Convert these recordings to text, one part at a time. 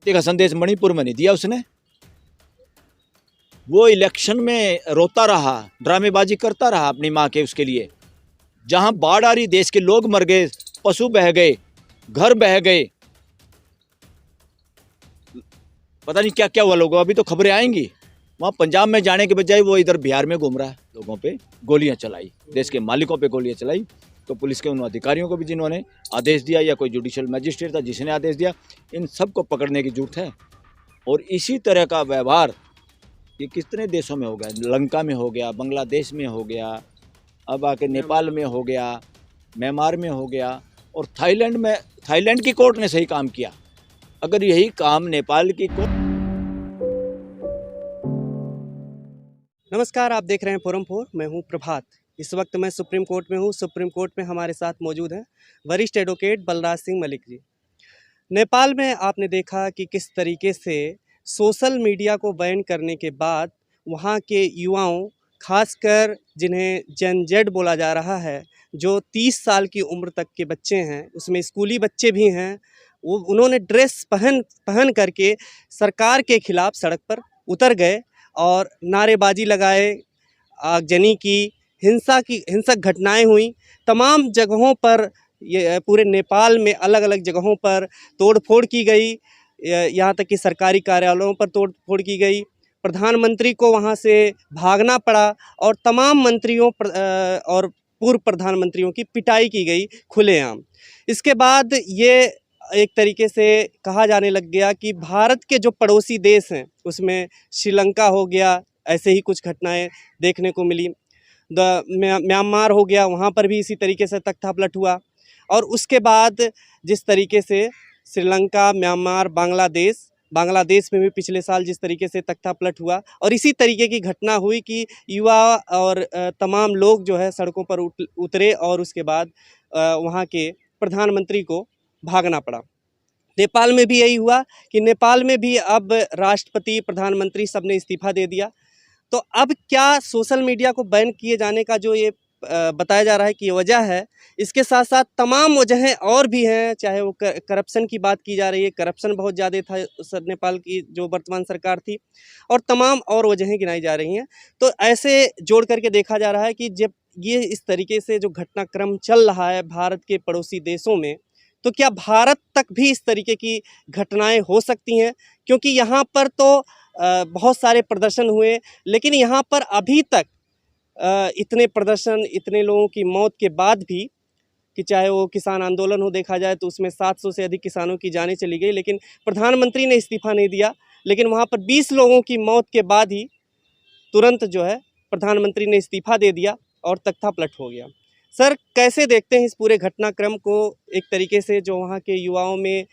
सत्य का संदेश मणिपुर में नहीं दिया उसने। वो इलेक्शन में रोता रहा, ड्रामेबाजी करता रहा अपनी माँ के उसके लिए। जहां बाढ़ आ रही, देश के लोग मर गए, पशु बह गए, घर बह गए, पता नहीं क्या क्या हुआ लोगों। अभी तो खबरें आएंगी। वहाँ पंजाब में जाने के बजाय वो इधर बिहार में घूम रहा है, लोगों पे गोलियां चलाई, देश के मालिकों पे गोलियां चलाई। तो पुलिस के उन अधिकारियों को भी जिन्होंने आदेश दिया, या कोई जुडिशियल मजिस्ट्रेट था जिसने आदेश दिया, इन सबको पकड़ने की जरूरत है। और इसी तरह का व्यवहार ये कितने देशों में हो गया, लंका में हो गया, बांग्लादेश में हो गया, अब आके नेपाल में हो गया, म्यांमार में हो गया, और थाईलैंड में, थाईलैंड की कोर्ट ने सही काम किया। अगर यही काम नेपाल की कोर्ट। नमस्कार, आप देख रहे हैं फोरम 4। मैं हूं प्रभात। इस वक्त मैं सुप्रीम कोर्ट में हूं। सुप्रीम कोर्ट में हमारे साथ मौजूद हैं वरिष्ठ एडवोकेट बलराज सिंह मलिक जी। नेपाल में आपने देखा कि किस तरीके से सोशल मीडिया को बैन करने के बाद वहां के युवाओं, खासकर जिन्हें जेन जेड बोला जा रहा है, जो 30 साल की उम्र तक के बच्चे हैं, उसमें स्कूली बच्चे भी हैं, उन्होंने ड्रेस पहन करके सरकार के खिलाफ सड़क पर उतर गए और नारेबाजी लगाए, आगजनी की, हिंसक घटनाएं हुई। तमाम जगहों पर, ये पूरे नेपाल में अलग अलग जगहों पर तोड़फोड़ की गई, यहाँ तक कि सरकारी कार्यालयों पर तोड़फोड़ की गई। प्रधानमंत्री को वहाँ से भागना पड़ा और तमाम मंत्रियों और पूर्व प्रधानमंत्रियों की पिटाई की गई खुलेआम। इसके बाद ये एक तरीके से कहा जाने लग गया कि भारत के जो पड़ोसी देश हैं, उसमें श्रीलंका हो गया, ऐसे ही कुछ घटनाएं देखने को मिली। म्यांमार हो गया, वहाँ पर भी इसी तरीके से तख्तापलट हुआ। और उसके बाद जिस तरीके से श्रीलंका, म्यांमार, बांग्लादेश में भी पिछले साल जिस तरीके से तख्तापलट हुआ, और इसी तरीके की घटना हुई कि युवा और तमाम लोग जो है सड़कों पर उतरे और उसके बाद वहाँ के प्रधानमंत्री को भागना पड़ा। नेपाल में भी यही हुआ कि नेपाल में भी अब राष्ट्रपति, प्रधानमंत्री सब ने इस्तीफा दे दिया। तो अब क्या सोशल मीडिया को बैन किए जाने का जो ये बताया जा रहा है कि ये वजह है, इसके साथ साथ तमाम वजहें और भी हैं। चाहे वो करप्शन की बात की जा रही है, करप्शन बहुत ज़्यादा था उस नेपाल की जो वर्तमान सरकार थी, और तमाम और वजहें गिनाई जा रही हैं। तो ऐसे जोड़ करके देखा जा रहा है कि जब ये इस तरीके से जो घटनाक्रम चल रहा है भारत के पड़ोसी देशों में, तो क्या भारत तक भी इस तरीके की घटनाएं हो सकती हैं? क्योंकि यहाँ पर तो बहुत सारे प्रदर्शन हुए, लेकिन यहाँ पर अभी तक इतने प्रदर्शन, इतने लोगों की मौत के बाद भी, कि चाहे वो किसान आंदोलन हो, देखा जाए तो उसमें 700 से अधिक किसानों की जानें चली गई, लेकिन प्रधानमंत्री ने इस्तीफा नहीं दिया। लेकिन वहाँ पर 20 लोगों की मौत के बाद ही तुरंत जो है प्रधानमंत्री ने इस्तीफा दे दिया और तख्तापलट हो गया। सर, कैसे देखते हैं इस पूरे घटनाक्रम को? एक तरीके से जो वहाँ के युवाओं में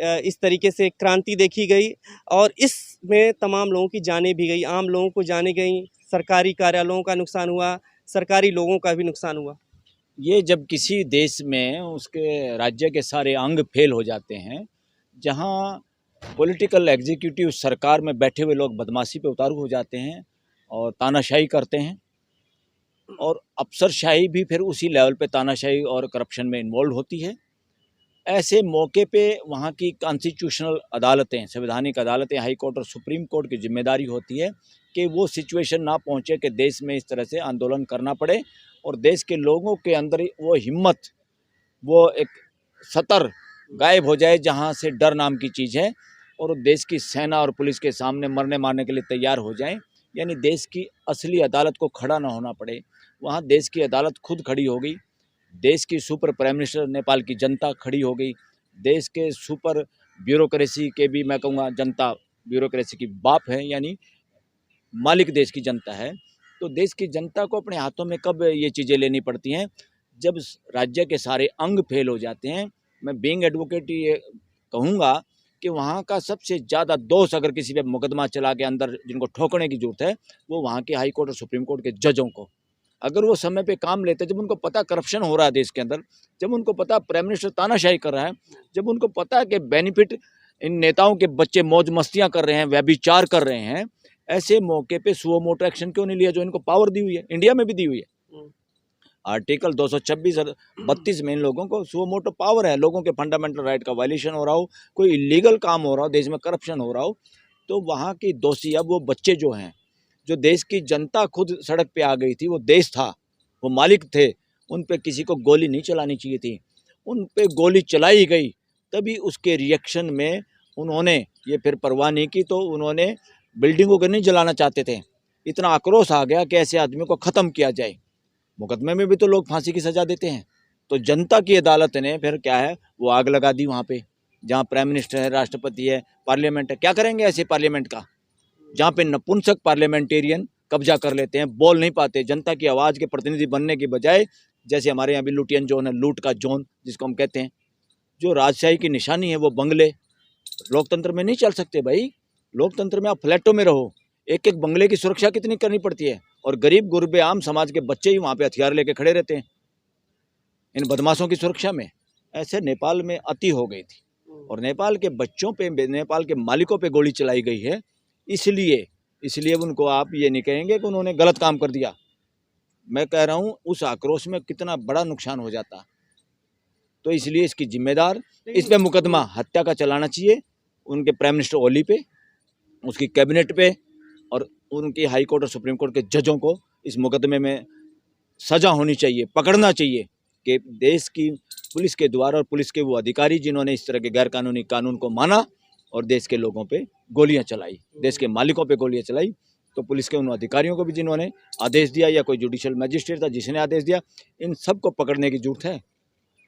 इस तरीके से क्रांति देखी गई, और इसमें तमाम लोगों की जानें भी गई, आम लोगों को जानें गई, सरकारी कार्यालयों का नुकसान हुआ, सरकारी लोगों का भी नुकसान हुआ। ये जब किसी देश में उसके राज्य के सारे अंग फेल हो जाते हैं, जहाँ पॉलिटिकल एग्जीक्यूटिव सरकार में बैठे हुए लोग बदमाशी पे उतारू हो जाते हैं और तानाशाही करते हैं, और अफसरशाही भी फिर उसी लेवल पे तानाशाही और करप्शन में इन्वॉल्व होती है। ऐसे मौके पे वहाँ की कॉन्स्टिट्यूशनल अदालतें, संवैधानिक अदालतें, हाई कोर्ट और सुप्रीम कोर्ट की जिम्मेदारी होती है कि वो सिचुएशन ना पहुँचे कि देश में इस तरह से आंदोलन करना पड़े, और देश के लोगों के अंदर वो हिम्मत, वो एक सतर गायब हो जाए जहाँ से डर नाम की चीज़ है, और देश की सेना और पुलिस के सामने मरने मारने के लिए तैयार हो जाएं। यानी देश की असली अदालत को खड़ा ना होना पड़े। वहाँ देश की अदालत खुद खड़ी हो गई, देश की सुपर प्राइम मिनिस्टर नेपाल की जनता खड़ी हो गई, देश के सुपर ब्यूरोक्रेसी के भी मैं कहूँगा जनता ब्यूरोक्रेसी की बाप है, यानी मालिक देश की जनता है। तो देश की जनता को अपने हाथों में कब ये चीज़ें लेनी पड़ती हैं? जब राज्य के सारे अंग फेल हो जाते हैं। मैं बीइंग एडवोकेट ये कहूँगा कि वहाँ का सबसे ज़्यादा दोष अगर किसी पे मुकदमा चला के अंदर जिनको ठोकने की जरूरत है, वो वहाँ के हाई कोर्ट और सुप्रीम कोर्ट के जजों को। अगर वो समय पे काम लेते, जब उनको पता करप्शन हो रहा है देश के अंदर, जब उनको पता प्राइम मिनिस्टर तानाशाही कर रहा है, जब उनको पता कि बेनिफिट इन नेताओं के बच्चे मौज मस्तियाँ कर रहे हैं, व्यभिचार कर रहे हैं, ऐसे मौके पे सुओ मोटो एक्शन क्यों नहीं लिया जो इनको पावर दी हुई है, इंडिया में भी दी हुई है? आर्टिकल 226 और 32 में इन लोगों को सुओ मोटो पावर है, लोगों के फंडामेंटल राइट का वायलेशन हो रहा हो, कोई इलीगल काम हो रहा हो, देश में करप्शन हो रहा हो, तो वहाँ की दोषी अब वो बच्चे जो हैं, जो देश की जनता खुद सड़क पे आ गई थी, वो देश था, वो मालिक थे, उन पे किसी को गोली नहीं चलानी चाहिए थी, उन पे गोली चलाई गई, तभी उसके रिएक्शन में उन्होंने ये फिर परवाह नहीं की, तो उन्होंने बिल्डिंगों को नहीं जलाना चाहते थे, इतना आक्रोश आ गया कि ऐसे आदमी को ख़त्म किया जाए। मुकदमे में भी तो लोग फांसी की सज़ा देते हैं, तो जनता की अदालत ने फिर क्या है, वो आग लगा दी वहाँ पे, जहाँ प्राइम मिनिस्टर है, राष्ट्रपति है, पार्लियामेंट है। क्या करेंगे ऐसे पार्लियामेंट का, जहाँ पे नपुंसक पार्लियामेंटेरियन कब्जा कर लेते हैं, बोल नहीं पाते, जनता की आवाज़ के प्रतिनिधि बनने की बजाय, जैसे हमारे यहाँ भी लुटियन जोन है, लूट का जोन जिसको हम कहते हैं, जो राजशाही की निशानी है वो बंगले, लोकतंत्र में नहीं चल सकते भाई। लोकतंत्र में आप फ्लैटों में रहो, एक एक बंगले की सुरक्षा कितनी करनी पड़ती है, और गरीब गुरबे आम समाज के बच्चे ही वहाँ पे हथियार लेके खड़े रहते हैं इन बदमाशों की सुरक्षा में। ऐसे नेपाल में अति हो गई थी, और नेपाल के बच्चों पे, नेपाल के मालिकों पे गोली चलाई गई है, इसलिए उनको आप ये नहीं कहेंगे कि उन्होंने गलत काम कर दिया। मैं कह रहा हूँ उस आक्रोश में कितना बड़ा नुकसान हो जाता, तो इसलिए इसकी जिम्मेदार, इस पे मुकदमा हत्या का चलाना चाहिए, उनके प्राइम मिनिस्टर ओली पे, उसकी कैबिनेट पे, और उनकी हाई कोर्ट और सुप्रीम कोर्ट के जजों को इस मुकदमे में सज़ा होनी चाहिए, पकड़ना चाहिए कि देश की पुलिस के द्वारा, और पुलिस के वो अधिकारी जिन्होंने इस तरह के गैरकानूनी कानून को माना और देश के लोगों पे गोलियां चलाई, देश के मालिकों पे गोलियां चलाई, तो पुलिस के उन अधिकारियों को भी जिन्होंने आदेश दिया, या कोई जुडिशियल मजिस्ट्रेट था जिसने आदेश दिया, इन सब को पकड़ने की जरूरत है।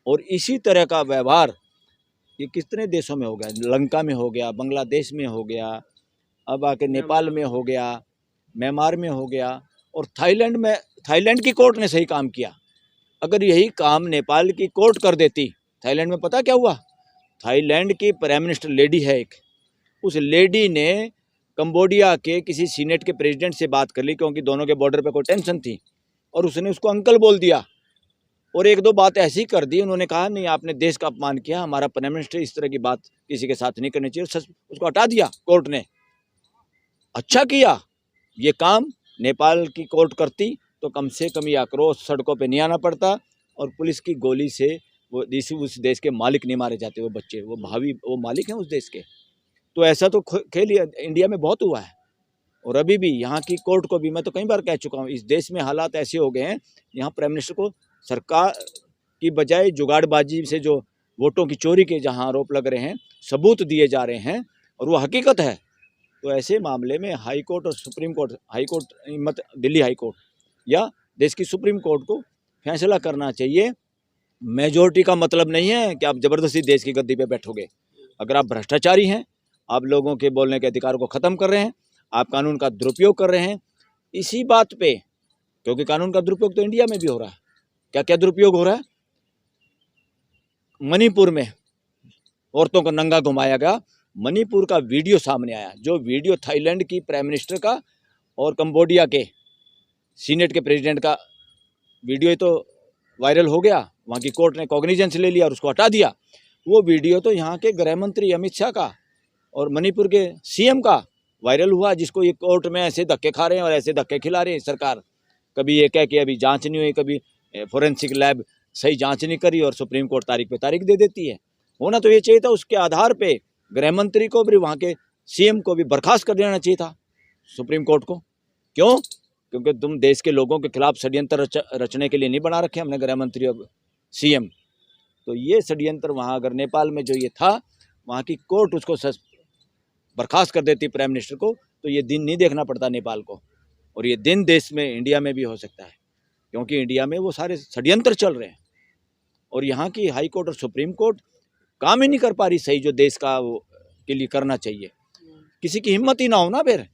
और इसी तरह का व्यवहार ये कितने देशों में हो गया, लंका में हो गया, बांग्लादेश में हो गया, अब आके नेपाल में हो गया, म्यांमार में हो गया, और थाईलैंड में, थाईलैंड की कोर्ट ने सही काम किया। अगर यही काम नेपाल की कोर्ट कर देती, थाईलैंड में पता क्या हुआ, थाईलैंड की प्राइम मिनिस्टर लेडी है एक, उस लेडी ने कंबोडिया के किसी सीनेट के प्रेसिडेंट से बात कर ली, क्योंकि दोनों के बॉर्डर पे कोई टेंशन थी, और उसने उसको अंकल बोल दिया, और एक दो बात ऐसी कर दी, उन्होंने कहा नहीं आपने देश का अपमान किया, हमारा प्राइम मिनिस्टर इस तरह की बात किसी के साथ नहीं करनी चाहिए, उसको हटा दिया कोर्ट ने। अच्छा किया, ये काम नेपाल की कोर्ट करती तो कम से कम ये आक्रोश सड़कों पे नहीं आना पड़ता, और पुलिस की गोली से वो उस देश के मालिक नहीं मारे जाते, वो बच्चे, वो भावी, वो मालिक हैं उस देश के। तो ऐसा तो खेल इंडिया में बहुत हुआ है, और अभी भी यहाँ की कोर्ट को भी मैं तो कई बार कह चुका हूँ, इस देश में हालात ऐसे हो गए हैं, यहाँ प्राइम मिनिस्टर को सरकार की बजाय जुगाड़बाजी से जो वोटों की चोरी के जहाँ आरोप लग रहे हैं, सबूत दिए जा रहे हैं, और वो हकीकत है। तो ऐसे मामले में हाई कोर्ट और सुप्रीम कोर्ट, हाई कोर्ट मत दिल्ली हाई कोर्ट या देश की सुप्रीम कोर्ट को फैसला करना चाहिए। मेजोरिटी का मतलब नहीं है कि आप ज़बरदस्ती देश की गद्दी पे बैठोगे। अगर आप भ्रष्टाचारी हैं, आप लोगों के बोलने के अधिकार को ख़त्म कर रहे हैं, आप कानून का दुरुपयोग कर रहे हैं, इसी बात पे, क्योंकि कानून का दुरुपयोग तो इंडिया में भी हो रहा है। क्या क्या दुरुपयोग हो रहा है? मणिपुर में औरतों को नंगा घुमाया गया, मणिपुर का वीडियो सामने आया, जो वीडियो थाईलैंड की प्राइम मिनिस्टर का और कंबोडिया के सीनेट के प्रेसिडेंट का वीडियो तो वायरल हो गया, वहाँ की कोर्ट ने कॉग्निजेंस ले लिया और उसको हटा दिया। वो वीडियो तो यहाँ के गृह मंत्री अमित शाह का और मणिपुर के सीएम का वायरल हुआ, जिसको ये कोर्ट में ऐसे धक्के खा रहे हैं और ऐसे धक्के खिला रहे हैं सरकार। कभी ये कह के अभी जांच नहीं हुई, कभी फोरेंसिक लैब सही जांच नहीं करी, और सुप्रीम कोर्ट तारीख पे तारीख दे देती है। होना तो ये चाहिए था, उसके आधार पे गृह मंत्री को भी, वहाँ के सीएम को भी बर्खास्त कर देना चाहिए था सुप्रीम कोर्ट को। क्यों? क्योंकि तुम देश के लोगों के खिलाफ षड्यंत्र रचने के लिए नहीं बना रखे हमने गृह मंत्री और सीएम। तो ये षड्यंत्र वहाँ, अगर नेपाल में जो ये था, वहाँ की कोर्ट उसको बर्खास्त कर देती प्राइम मिनिस्टर को, तो ये दिन नहीं देखना पड़ता नेपाल को, और ये दिन देश में, इंडिया में भी हो सकता है, क्योंकि इंडिया में वो सारे षड्यंत्र चल रहे हैं, और यहाँ की हाई कोर्ट और सुप्रीम कोर्ट काम ही नहीं कर पा रही सही, जो देश का के लिए करना चाहिए। किसी की हिम्मत ही ना हो ना। फिर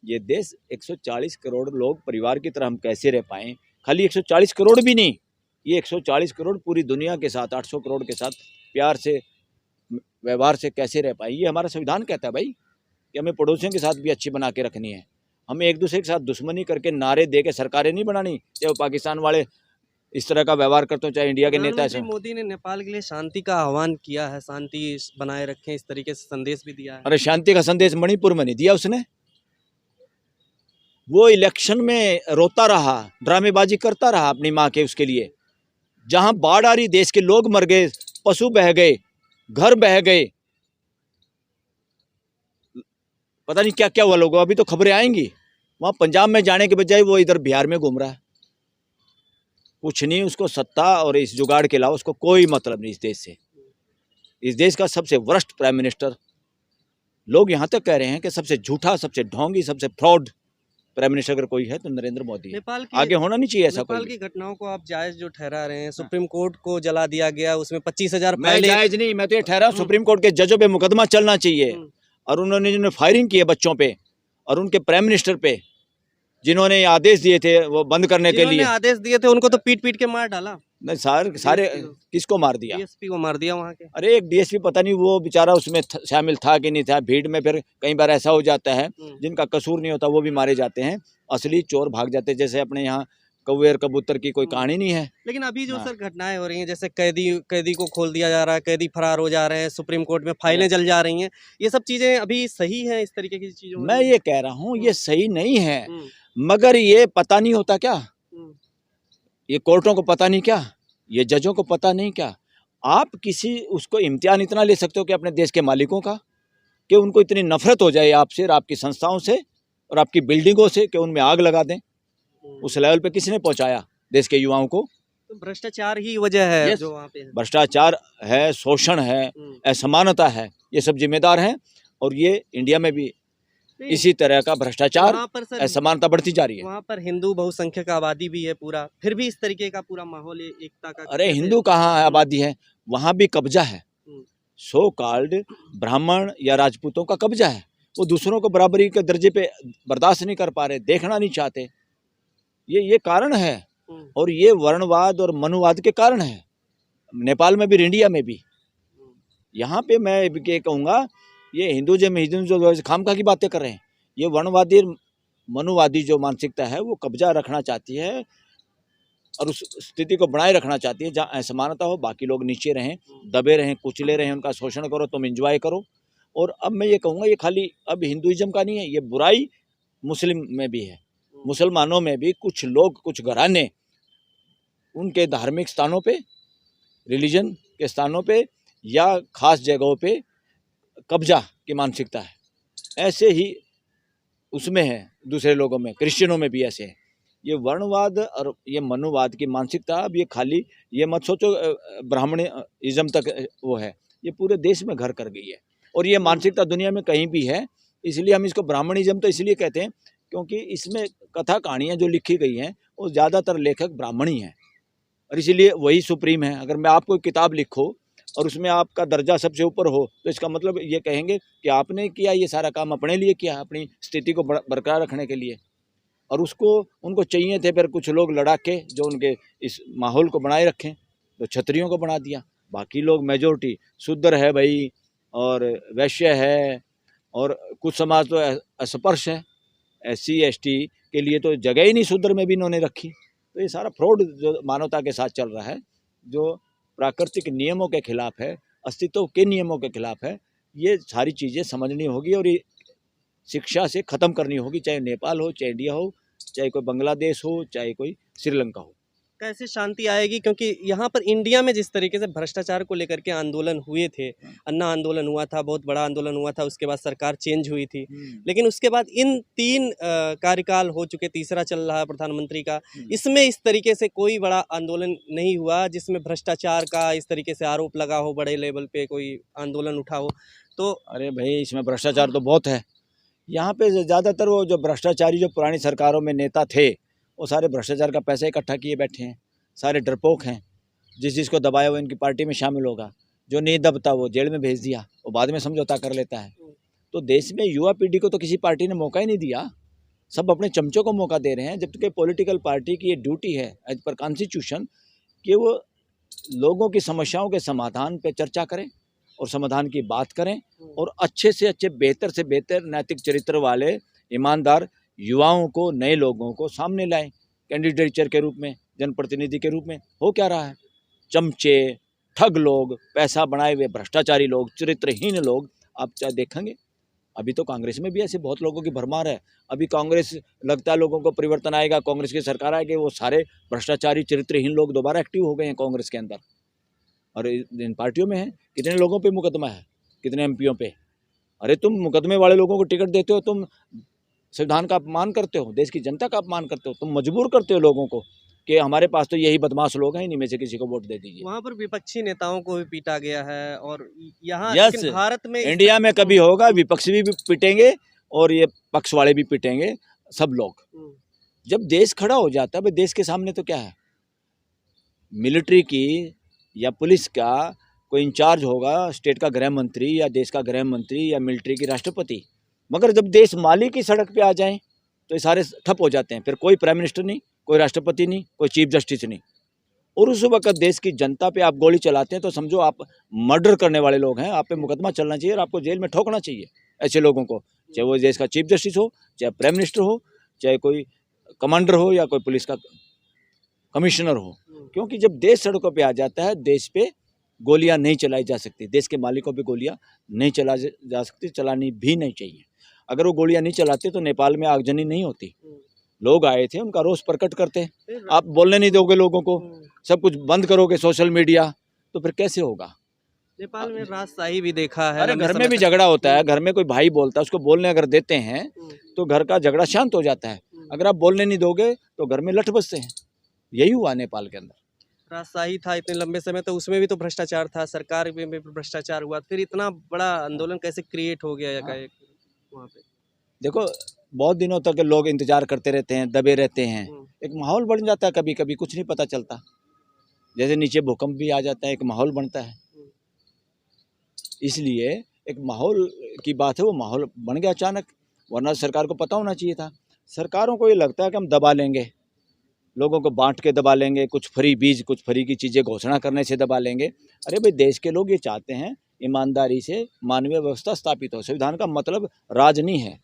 ये देश 140 करोड़ लोग परिवार की तरह हम कैसे रह पाएँ? खाली 140 करोड़ भी नहीं, ये 140 करोड़ पूरी दुनिया के साथ, 800 करोड़ के साथ प्यार से, व्यवहार से कैसे रह पाए? ये हमारा संविधान कहता है भाई कि हमें पड़ोसियों के साथ भी अच्छी बना के रखनी है। हमें एक दूसरे के साथ दुश्मनी करके नारे दे के सरकारें नहीं बनानी, चाहे वो पाकिस्तान वाले इस तरह का व्यवहार करते हो, चाहे इंडिया के नेता। ऐसे मोदी ने नेपाल के लिए शांति का आह्वान किया है, शांति बनाए रखें, इस तरीके से संदेश भी दिया है। अरे शांति का संदेश मणिपुर में नहीं दिया उसने, वो इलेक्शन में रोता रहा, ड्रामेबाजी करता रहा अपनी माँ के उसके लिए। जहाँ बाढ़ आ रही, देश के लोग मर गए, पशु बह गए, घर बह गए, पता नहीं क्या क्या हुआ लोगों। अभी तो खबरें आएंगी। वहाँ पंजाब में जाने के बजाय वो इधर बिहार में घूम रहा है। कुछ नहीं, उसको सत्ता और इस जुगाड़ के अलावा उसको कोई मतलब नहीं इस देश से। इस देश का सबसे वर्स्ट प्राइम मिनिस्टर, लोग यहाँ तक कह रहे हैं कि सबसे झूठा, सबसे ढोंगी, सबसे फ्रॉड प्राइम मिनिस्टर अगर कोई है तो नरेंद्र मोदी है। नेपाल की आगे होना नहीं चाहिए ऐसा नेपाल कोई। की घटनाओं को आप जायज जो ठहरा रहे हैं, सुप्रीम कोर्ट को जला दिया गया, उसमें 25,000 मैं पहले जायज नहीं, मैं तो ये ठहरा सुप्रीम कोर्ट के जजों पे मुकदमा चलना चाहिए। और उन्होंने जिन्होंने फायरिंग की है बच्चों पे और उनके प्राइम मिनिस्टर पे, जिन्होंने ये आदेश दिए थे वो बंद करने के जिन्होंने लिए, आदेश दिए थे उनको तो पीट पीट के मार डाला। नहीं सारे किसको मार दिया? डीएसपी को मार दिया वहाँ के। अरे एक डीएसपी पता नहीं वो बेचारा उसमें शामिल था कि नहीं था। भीड़ में फिर कई बार ऐसा हो जाता है जिनका कसूर नहीं होता वो भी मारे जाते हैं, असली चोर भाग जाते हैं। जैसे अपने यहाँ कौवेर कबूतर की कोई कहानी नहीं है। लेकिन अभी जो हाँ। सर घटनाएं हो रही हैं, जैसे कैदी को खोल दिया जा रहा है, कैदी फरार हो जा रहे हैं, सुप्रीम कोर्ट में फाइलें जल जा रही हैं, ये सब चीजें अभी सही हैं? इस तरीके की चीजों मैं ये कह रहा हूँ ये सही नहीं है, हम्म, मगर ये पता नहीं होता क्या? हम्म, ये कोर्टों को पता नहीं क्या? ये जजों को पता नहीं क्या? आप किसी उसको इम्तिहान इतना ले सकते हो कि अपने देश के मालिकों का, कि उनको इतनी नफरत हो जाए आपसे और आपकी संस्थाओं से और आपकी बिल्डिंगों से कि उनमें आग लगा दें। उस लेवल पे किसने पहुंचाया देश के युवाओं को? तो भ्रष्टाचार ही वजह है Yes, जो वहाँ पे है। भ्रष्टाचार है, शोषण है, असमानता है, ये सब जिम्मेदार हैं। और ये इंडिया में भी नहीं, इसी तरह का भ्रष्टाचार, वहाँ पर सर असमानता बढ़ती जा रही है। वहाँ पर हिंदू बहुसंख्यक आबादी भी है पूरा, फिर भी इस तरीके का पूरा माहौल एकता का अरे कैसे? हिंदू कहाँ है आबादी है? वहाँ भी कब्जा है, हम्म, सो कॉल्ड ब्राह्मण या राजपूतों का कब्जा है। वो दूसरों को बराबरी के दर्जे पे बर्दाश्त नहीं कर पा रहे, देखना नहीं चाहते। ये कारण है। हम्म, और ये वर्णवाद और मनुवाद के कारण है। नेपाल में भी, इंडिया में भी। यहाँ पे मैं ये कहूँगा, ये हिंदुज़म जो खामखा की बातें कर रहे हैं, ये वर्णवादी और मनुवादी जो मानसिकता है वो कब्जा रखना चाहती है और उस स्थिति को बनाए रखना चाहती है जहाँ असमानता हो, बाकी लोग नीचे रहें, दबे रहें, कुचले रहें, उनका शोषण करो, तुम एंजॉय करो। और अब मैं ये कहूँगा ये खाली अब हिंदुइज्म का नहीं है, ये बुराई मुस्लिम में भी है। मुसलमानों में भी कुछ लोग, कुछ घराने उनके धार्मिक स्थानों पे, रिलीजन के स्थानों पे या खास जगहों पे कब्जा की मानसिकता है। ऐसे ही उसमें है, दूसरे लोगों में, क्रिश्चियनों में भी ऐसे है। ये वर्णवाद और ये मनुवाद की मानसिकता, अब ये खाली ये मत सोचो ब्राह्मणिज्म तक वो है, ये पूरे देश में घर कर गई है। और ये मानसिकता दुनिया में कहीं भी है, इसलिए हम इसको ब्राह्मणिज्म तो इसलिए कहते हैं क्योंकि इसमें कथा कहानियाँ जो लिखी गई हैं वो ज़्यादातर लेखक ब्राह्मण ही हैं और इसीलिए वही सुप्रीम है। अगर मैं आपको किताब लिखो और उसमें आपका दर्जा सबसे ऊपर हो तो इसका मतलब ये कहेंगे कि आपने किया ये सारा काम अपने लिए किया, अपनी स्थिति को बरकरार रखने के लिए। और उसको उनको चाहिए थे फिर कुछ लोग लड़ाके जो उनके इस माहौल को बनाए रखें, तो क्षत्रियों को बना दिया। बाकी लोग मेजोरिटी शूद्र है भाई, और वैश्य है, और कुछ समाज तो अस्पृश्य है, SC ST के लिए तो जगह ही नहीं शूद्र में भी इन्होंने रखी। तो ये सारा फ्रॉड जो मानवता के साथ चल रहा है, जो प्राकृतिक नियमों के खिलाफ है, अस्तित्व के नियमों के खिलाफ है, ये सारी चीज़ें समझनी होगी और ये शिक्षा से ख़त्म करनी होगी, चाहे नेपाल हो, चाहे इंडिया हो, चाहे कोई बांग्लादेश हो, चाहे कोई श्रीलंका हो। कैसे शांति आएगी? क्योंकि यहाँ पर इंडिया में जिस तरीके से भ्रष्टाचार को लेकर के आंदोलन हुए थे, अन्ना आंदोलन हुआ था, बहुत बड़ा आंदोलन हुआ था, उसके बाद सरकार चेंज हुई थी, लेकिन उसके बाद इन 3 कार्यकाल हो चुके, तीसरा चल रहा है प्रधानमंत्री का, इसमें इस तरीके से कोई बड़ा आंदोलन नहीं हुआ जिसमें भ्रष्टाचार का इस तरीके से आरोप लगा हो, बड़े लेवल पे कोई आंदोलन उठा हो। तो अरे भाई इसमें भ्रष्टाचार तो बहुत है। यहाँ पे ज़्यादातर वो जो भ्रष्टाचारी जो पुरानी सरकारों में नेता थे वो सारे भ्रष्टाचार का पैसा इकट्ठा किए बैठे हैं, सारे डरपोक हैं। जिसको दबाया वो इनकी पार्टी में शामिल होगा, जो नहीं दबता वो जेल में भेज दिया, वो बाद में समझौता कर लेता है। तो देश में युवा पीढ़ी को तो किसी पार्टी ने मौका ही नहीं दिया, सब अपने चमचों को मौका दे रहे हैं। जबकि पॉलिटिकल पार्टी की ये ड्यूटी है एज पर कॉन्स्टिट्यूशन कि वो लोगों की समस्याओं के समाधान पे चर्चा करें और समाधान की बात करें और अच्छे से अच्छे, बेहतर से बेहतर नैतिक चरित्र वाले ईमानदार युवाओं को, नए लोगों को सामने लाएं कैंडिडेचर के रूप में, जनप्रतिनिधि के रूप में। हो क्या रहा है? चमचे, ठग लोग, पैसा बनाए हुए भ्रष्टाचारी लोग, चरित्रहीन लोग आप चाहे देखेंगे अभी तो कांग्रेस में भी ऐसे बहुत लोगों की भरमार है। अभी कांग्रेस लगता है लोगों को परिवर्तन आएगा, कांग्रेस की सरकार आएगी, वो सारे भ्रष्टाचारी चरित्रहीन लोग दोबारा एक्टिव हो गए हैं कांग्रेस के अंदर। और इन पार्टियों में है, कितने लोगों पे मुकदमा है, कितने एमपीओ पे। अरे तुम मुकदमे वाले लोगों को टिकट देते हो, तुम संविधान का अपमान करते हो, देश की जनता का अपमान करते हो, तुम मजबूर करते हो लोगों को कि हमारे पास तो यही बदमाश लोग हैं, इन्हीं में से किसी को वोट दे दीजिए। वहाँ पर विपक्षी नेताओं को भी पीटा गया है और यहाँ यस, लेकिन भारत में इंडिया में कभी होगा, विपक्ष भी पिटेंगे और ये पक्ष वाले भी पिटेंगे, सब लोग। जब देश खड़ा हो जाता है, भाई देश के सामने तो क्या है, मिलिट्री की या पुलिस का कोई इंचार्ज होगा, स्टेट का गृह मंत्री या देश का गृह मंत्री या मिलिट्री की राष्ट्रपति, मगर जब देश माली की सड़क पे आ जाए तो ये सारे ठप हो जाते हैं। फिर कोई प्राइम मिनिस्टर नहीं, कोई राष्ट्रपति नहीं, कोई चीफ जस्टिस नहीं। और उस वक्त देश की जनता पे आप गोली चलाते हैं तो समझो आप मर्डर करने वाले लोग हैं, आप पे मुकदमा चलना चाहिए और आपको जेल में ठोकना चाहिए ऐसे लोगों को, चाहे वो देश का चीफ जस्टिस हो, चाहे प्राइम मिनिस्टर हो, चाहे कोई कमांडर हो या कोई पुलिस का कमिश्नर हो। क्योंकि जब देश सड़कों पे आ जाता है, देश पे गोलियां नहीं चलाई जा सकती, देश के मालिकों पे गोलियां नहीं चला जा सकती, चलानी भी नहीं चाहिए। अगर वो गोलियां नहीं चलाते तो नेपाल में आगजनी नहीं होती। लोग आए थे, उनका रोष प्रकट करते। आप बोलने नहीं दोगे लोगों को, सब कुछ बंद करोगे सोशल मीडिया, तो फिर कैसे होगा। नेपाल में राजशाही भी देखा है। अरे घर में भी झगड़ा होता है, घर में कोई भाई बोलता है, उसको बोलने अगर देते हैं तो घर का झगड़ा शांत हो जाता है। अगर आप बोलने नहीं दोगे तो घर में लठ बजते हैं। यही हुआ नेपाल के अंदर। राजशाही था इतने लंबे समय, तो उसमें भी तो भ्रष्टाचार था, सरकार में भी भ्रष्टाचार हुआ, फिर इतना बड़ा आंदोलन कैसे क्रिएट हो गया एकाएक वहाँ पे। देखो, बहुत दिनों तक लोग इंतजार करते रहते हैं, दबे रहते हैं, एक माहौल बन जाता है, कभी कभी कुछ नहीं पता चलता। जैसे नीचे भूकंप भी आ जाता है, एक माहौल बनता है। इसलिए एक माहौल की बात है, वो माहौल बन गया अचानक, वरना सरकार को पता होना चाहिए था। सरकारों को ये लगता है कि हम दबा लेंगे, लोगों को बांट के दबा लेंगे, कुछ फ्री बीज, कुछ फ्री की चीज़ें घोषणा करने से दबा लेंगे। अरे भाई, देश के लोग ये चाहते हैं ईमानदारी से मानवीय व्यवस्था स्थापित हो। संविधान का मतलब राज नहीं है,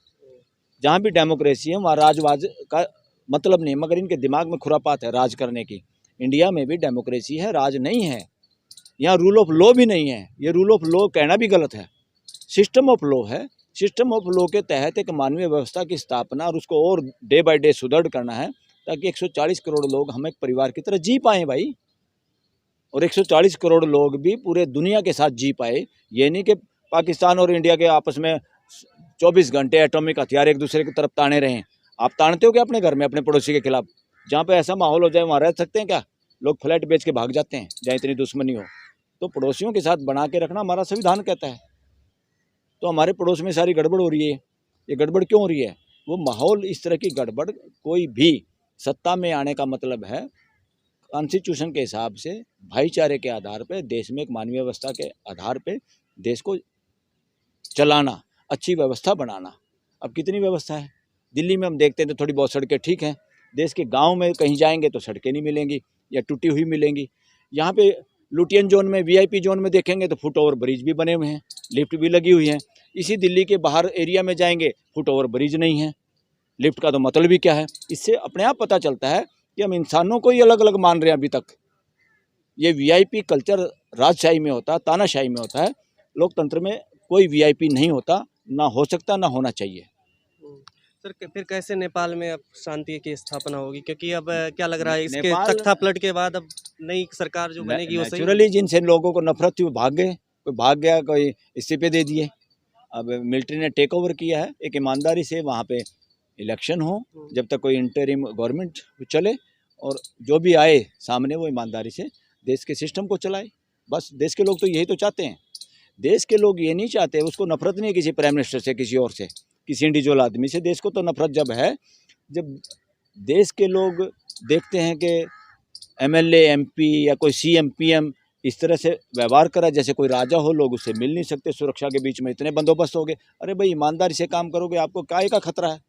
जहाँ भी डेमोक्रेसी है वहाँ राजवाज का मतलब नहीं, मगर इनके दिमाग में खुरापात है राज करने की। इंडिया में भी डेमोक्रेसी है, राज नहीं है। यहाँ रूल ऑफ लॉ भी नहीं है, ये रूल ऑफ लॉ कहना भी गलत है, सिस्टम ऑफ लॉ है। सिस्टम ऑफ लॉ के तहत एक मानवीय व्यवस्था की स्थापना और उसको और डे बाय डे सुदृढ़ करना है, ताकि 140 करोड़ लोग हम एक परिवार की तरह जी पाएँ भाई। और 140 करोड़ लोग भी पूरे दुनिया के साथ जी पाए। ये नहीं कि पाकिस्तान और इंडिया के आपस में 24 घंटे एटॉमिक हथियार एक दूसरे की तरफ ताने रहें। आप तानते हो क्या अपने घर में अपने पड़ोसी के खिलाफ? जहाँ पे ऐसा माहौल हो जाए वहाँ रह सकते हैं क्या? लोग फ्लैट बेच के भाग जाते हैं जहाँ इतनी दुश्मनी हो। तो पड़ोसियों के साथ बना के रखना हमारा संविधान कहता है। तो हमारे पड़ोस में सारी गड़बड़ हो रही है। ये गड़बड़ क्यों हो रही है? वो माहौल, इस तरह की गड़बड़, कोई भी सत्ता में आने का मतलब है कॉन्स्टिट्यूशन के हिसाब से भाईचारे के आधार पे, देश में एक मानवीय व्यवस्था के आधार पे देश को चलाना, अच्छी व्यवस्था बनाना। अब कितनी व्यवस्था है दिल्ली में, हम देखते हैं तो थोड़ी बहुत सड़कें ठीक हैं। देश के गांव में कहीं जाएंगे तो सड़कें नहीं मिलेंगी या टूटी हुई मिलेंगी। यहाँ पे लुटियन जोन में, वीआईपी जोन में देखेंगे तो फुट ओवर ब्रिज भी बने हुए हैं, लिफ्ट भी लगी हुई है। इसी दिल्ली के बाहर एरिया में जाएंगे, फुट ओवर ब्रिज नहीं है, लिफ्ट का तो मतलब ही क्या है। इससे अपने आप पता चलता है कि हम इंसानों को ही अलग अलग मान रहे हैं अभी तक। ये वीआईपी कल्चर राजशाही में होता है, तानाशाही में होता है। लोकतंत्र में कोई वीआईपी नहीं होता, ना हो सकता, ना होना चाहिए। सर फिर कैसे नेपाल में अब शांति की स्थापना होगी, क्योंकि अब क्या लग रहा है इसके नेपाल तख्ता पलट के बाद अब नई सरकार जो बनेगी वो सही। नेचुरली जिनसे लोगों को नफरत थी वो भाग गए, कोई भाग गया, कोई इस्तीफे दे दिए। अब मिलिट्री ने टेक ओवर किया है। एक ईमानदारी से वहाँ पे इलेक्शन हो, जब तक कोई इंटरिम गवर्नमेंट चले, और जो भी आए सामने वो ईमानदारी से देश के सिस्टम को चलाए। बस देश के लोग तो यही तो चाहते हैं। देश के लोग ये नहीं चाहते, उसको नफरत नहीं है किसी प्राइम मिनिस्टर से, किसी और से, किसी इंडिविजुअल आदमी से। देश को तो नफरत जब है जब देश के लोग देखते हैं कि एमएलए, एमपी या कोई सीएम, पीएम इस तरह से व्यवहार करा जैसे कोई राजा हो, लोग उससे मिल नहीं सकते, सुरक्षा के बीच में इतने बंदोबस्त हो गए। अरे भाई, ईमानदारी से काम करोगे, आपको काहे का खतरा है?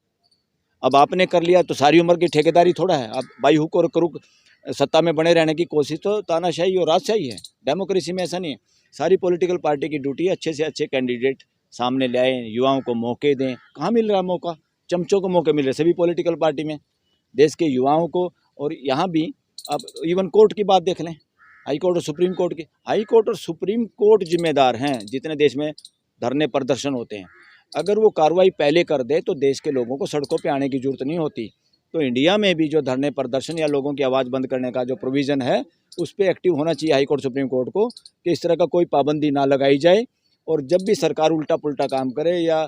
अब आपने कर लिया तो सारी उम्र की ठेकेदारी थोड़ा है। अब बाई हुक और क्रुक सत्ता में बने रहने की कोशिश तो तानाशाही और राजशाही है। डेमोक्रेसी में ऐसा नहीं है। सारी पॉलिटिकल पार्टी की ड्यूटी है अच्छे से अच्छे कैंडिडेट सामने लाएं, युवाओं को मौके दें। कहाँ मिल रहा है मौका? चमचों को मौके मिल रहे सभी पॉलिटिकल पार्टी में, देश के युवाओं को। और यहाँ भी अब इवन कोर्ट की बात देख लें, हाई कोर्ट और सुप्रीम कोर्ट की। हाई कोर्ट और सुप्रीम कोर्ट जिम्मेदार हैं जितने देश में धरने प्रदर्शन होते हैं। अगर वो कार्रवाई पहले कर दे तो देश के लोगों को सड़कों पे आने की जरूरत नहीं होती। तो इंडिया में भी जो धरने प्रदर्शन या लोगों की आवाज़ बंद करने का जो प्रोविज़न है, उस पर एक्टिव होना चाहिए हाई कोर्ट सुप्रीम कोर्ट को कि इस तरह का कोई पाबंदी ना लगाई जाए। और जब भी सरकार उल्टा पुल्टा काम करे या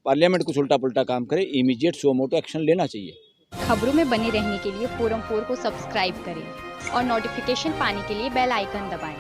पार्लियामेंट कुछ उल्टा पुल्टा काम करे, इमीडिएट सो मोटो एक्शन लेना चाहिए। खबरों में बने रहने के लिए फोरम 4 को सब्सक्राइब करें और नोटिफिकेशन पाने के लिए बेल आइकन दबाएं।